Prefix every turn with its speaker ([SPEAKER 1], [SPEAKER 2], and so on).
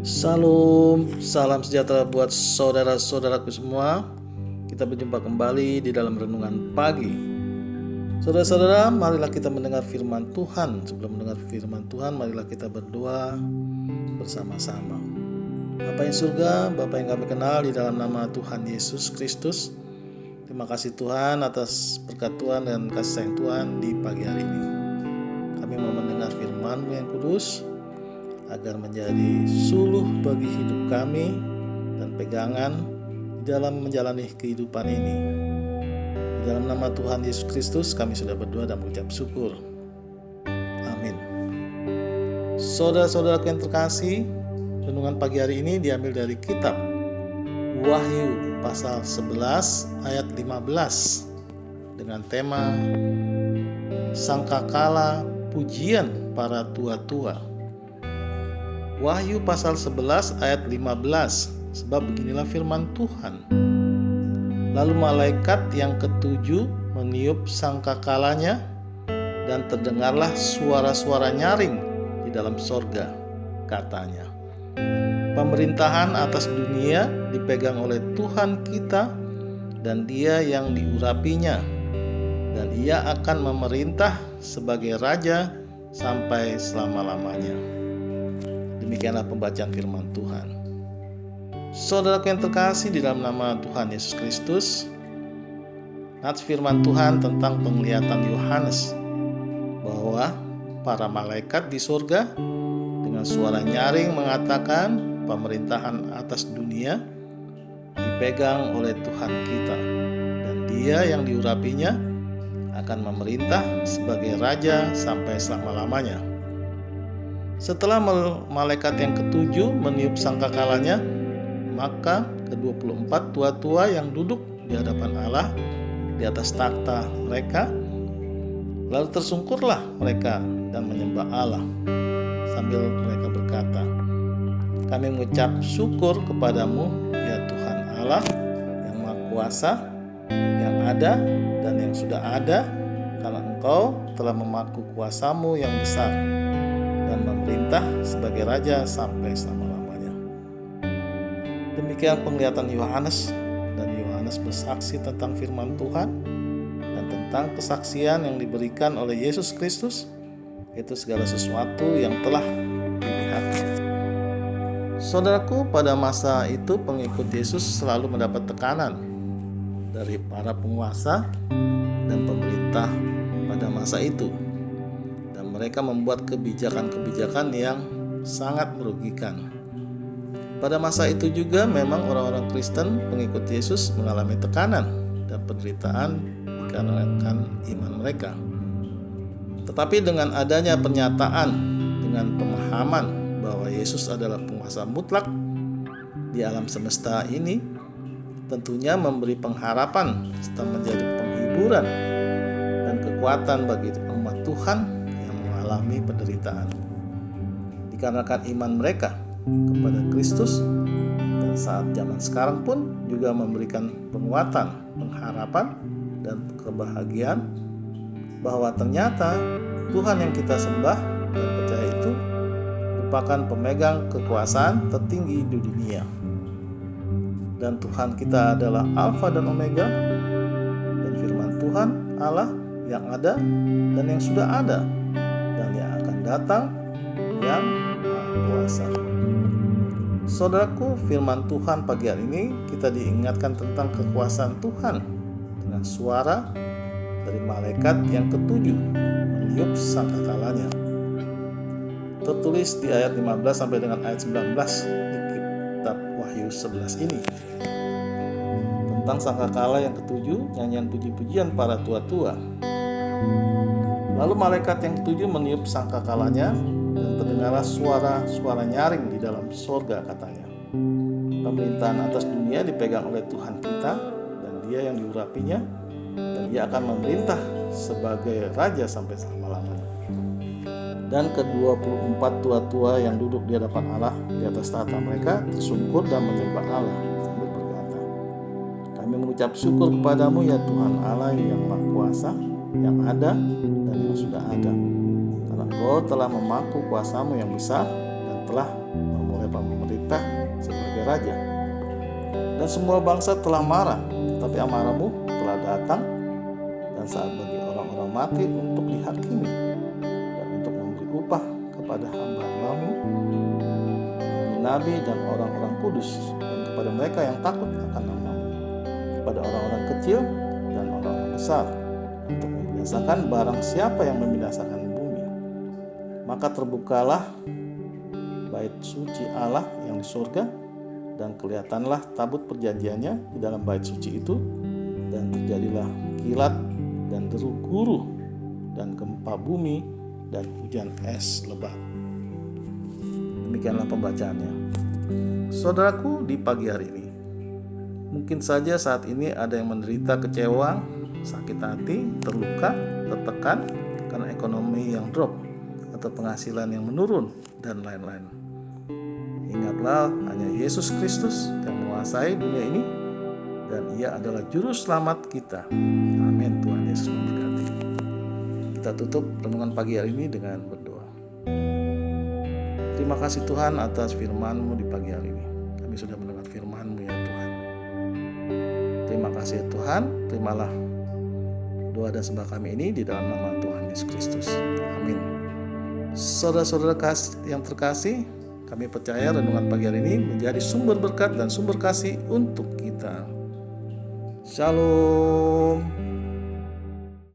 [SPEAKER 1] Salam, salam sejahtera buat saudara-saudaraku semua. Kita berjumpa kembali di dalam renungan pagi. Saudara-saudara, marilah kita mendengar firman Tuhan. Sebelum mendengar firman Tuhan, marilah kita berdoa bersama-sama. Bapa yang surga, Bapa yang kami kenal, di dalam nama Tuhan Yesus Kristus, terima kasih Tuhan atas berkat Tuhan dan kasih sayang Tuhan di pagi hari ini. Kami mau mendengar firman-Mu yang kudus, agar menjadi suluh bagi hidup kami dan pegangan di dalam menjalani kehidupan ini. Di dalam nama Tuhan Yesus Kristus kami sudah berdoa dan mengucap syukur. Amin. Saudara-saudaraku yang terkasih, renungan pagi hari ini diambil dari kitab Wahyu pasal 11 ayat 15 dengan tema Sangkakala Pujian Para Tua-tua. Wahyu pasal 11 ayat 15, sebab beginilah firman Tuhan. Lalu malaikat yang ketujuh meniup sangkakalanya, dan terdengarlah suara-suara nyaring di dalam sorga, katanya, pemerintahan atas dunia dipegang oleh Tuhan kita, dan Dia yang diurapinya, dan Ia akan memerintah sebagai Raja sampai selama-lamanya. Demikianlah pembacaan firman Tuhan. Saudaraku yang terkasih, di dalam nama Tuhan Yesus Kristus, nats firman Tuhan tentang penglihatan Yohanes bahwa para malaikat di surga dengan suara nyaring mengatakan pemerintahan atas dunia dipegang oleh Tuhan kita, dan Dia yang diurapinya akan memerintah sebagai Raja sampai selama-lamanya. Setelah malaikat yang ketujuh meniup sangkakalanya, maka ke-24 tua-tua yang duduk di hadapan Allah di atas takhta mereka, lalu tersungkurlah mereka dan menyembah Allah sambil mereka berkata, kami mengucap syukur kepadamu ya Tuhan Allah yang Maha Kuasa, yang ada dan yang sudah ada, karena Engkau telah memaku kuasa-Mu yang besar dan memerintah sebagai Raja sampai selama-lamanya. Demikian penglihatan Yohanes, dan Yohanes bersaksi tentang firman Tuhan dan tentang kesaksian yang diberikan oleh Yesus Kristus, yaitu segala sesuatu yang telah dilihatnya. Saudaraku, pada masa itu pengikut Yesus selalu mendapat tekanan dari para penguasa dan pemerintah pada masa itu. Mereka membuat kebijakan-kebijakan yang sangat merugikan. Pada masa itu juga memang orang-orang Kristen pengikut Yesus mengalami tekanan dan penderitaan dikarenakan iman mereka. Tetapi dengan adanya pernyataan dengan pemahaman bahwa Yesus adalah penguasa mutlak di alam semesta ini, tentunya memberi pengharapan serta menjadi penghiburan dan kekuatan bagi umat Tuhan mengalami penderitaan. Dikarenakan iman mereka kepada Kristus, dan saat zaman sekarang pun juga memberikan penguatan, pengharapan, dan kebahagiaan bahwa ternyata Tuhan yang kita sembah dan percaya itu merupakan pemegang kekuasaan tertinggi di dunia. Dan Tuhan kita adalah Alfa dan Omega, dan firman Tuhan Allah yang ada dan yang sudah ada, dan yang akan datang yang Maha Kuasa. Saudaraku, firman Tuhan pagi hari ini kita diingatkan tentang kekuasaan Tuhan dengan suara dari malaikat yang ketujuh meniup sangkakalanya. Tertulis di ayat 15 sampai dengan ayat 19 di kitab Wahyu 11 ini tentang sangkakala yang ketujuh, nyanyian puji-pujian para tua-tua. Lalu malaikat yang ketujuh meniup sangkakalanya, dan terdengarlah suara-suara nyaring di dalam sorga, katanya, pemerintahan atas dunia dipegang oleh Tuhan kita, dan Dia yang diurapinya, dan Ia akan memerintah sebagai Raja sampai selama-lamanya. Dan ke-24 tua-tua yang duduk di hadapan Allah di atas tahta mereka tersungkur dan menyembah Allah sambil berkata, kami mengucap syukur kepadamu ya Tuhan Allah yang Maha Kuasa, yang ada dan yang sudah ada, karena Engkau Engkau telah memangku kuasa-Mu yang besar dan telah memulai pemerintah sebagai raja. Dan semua bangsa telah marah, tetapi amarah-Mu telah datang dan saat bagi orang-orang mati untuk dihakimi dan untuk memberi upah kepada hamba-Mu, nabi dan orang-orang kudus, dan kepada mereka yang takut akan nama-Mu, kepada orang-orang kecil dan orang-orang besar, untuk membinasakan barang siapa yang membinasakan bumi. Maka terbukalah bait suci Allah yang di surga, dan kelihatanlah tabut perjanjiannya di dalam bait suci itu, dan terjadilah kilat dan deru guru dan gempa bumi dan hujan es lebat. Demikianlah pembacaannya. Saudaraku, di pagi hari ini, mungkin saja saat ini ada yang menderita kecewa, sakit hati, terluka, tertekan karena ekonomi yang drop atau penghasilan yang menurun dan lain-lain. Ingatlah, hanya Yesus Kristus yang menguasai dunia ini dan Ia adalah juru selamat kita. Amin. Tuhan Yesus memberkati. Kita tutup renungan pagi hari ini dengan berdoa. Terima kasih Tuhan atas firman-Mu di pagi hari ini. Kami sudah mendengar firman-Mu ya Tuhan. Terima kasih Tuhan. Terimalah doa dan sembah kami ini di dalam nama Tuhan Yesus Kristus. Amin. Saudara-saudara yang terkasih, kami percaya renungan pagi hari ini menjadi sumber berkat dan sumber kasih untuk kita. Shalom.